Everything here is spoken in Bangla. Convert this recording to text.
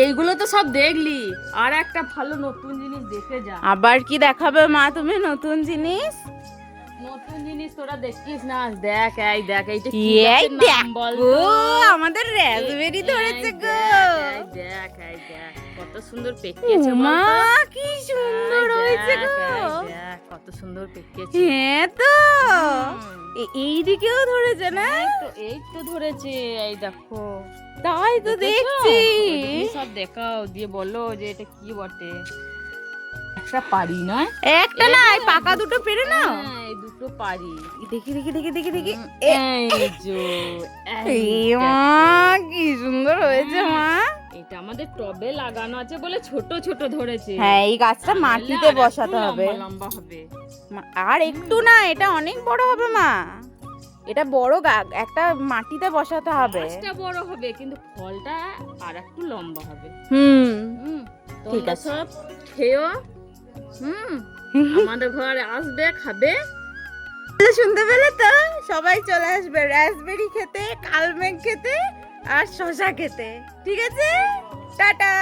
এইগুলো তো সব দেখলি, আর একটা ভালো নতুন জিনিস দেখে যা। আবার কি দেখাবে মা তুমি নতুন জিনিস? নতুন জিনিস তোরা দেখিস না, দেখ এই দেখ, এইটা কি এই গাছের নাম বল দেখো তো? আমাদের রাজবেরি ধরেছে গো। এই দেখ কত সুন্দর পেকেছে মা বল কি সুন্দর তো? হয়েছে গো। দেখ কত সুন্দর পেকেছে। হ্যাঁ তো এই দিকেও ধরেছে না? এই তো ধরেছে, এই দেখো। তাই তো দেখেছো? দেখছি। ওদিকে সব দেখাও, দিয়ে বলো যে এটা কি বটে। একটা পারি নয়, একটা না, এই পাকা দুটো পেরে নাও। হ্যাঁ, এই দুটো পারি। দেখি দেখি দেখি দেখি দেখি এই যে, এই মা কি সুন্দর হয়েছে মা। এটা আমাদের টবে লাগানো আছে বলে ছোট ছোট ধরেছে। হ্যাঁ এই গাছটা নাহলে মাটিতে আর একটু বসাতে হবে। লম্বা লম্বা হবে। আর একটু না, এটা অনেক বড় হবে মা। এটা বড় একটা মাটিতে বসাতে হবে। গাছটা বড় হবে কিন্তু ফলটা আর একটু লম্বা হবে। হুম ঠিক তোমরা আছে। সব খেও। আমাদের ঘরে আসবে, খাবে। শুনতে পেলে তো, সবাই চলে আসবে রাসবেরি খেতে, কালমেঘ খেতে আর শসা খেতে। ঠিক আছে, টাটা।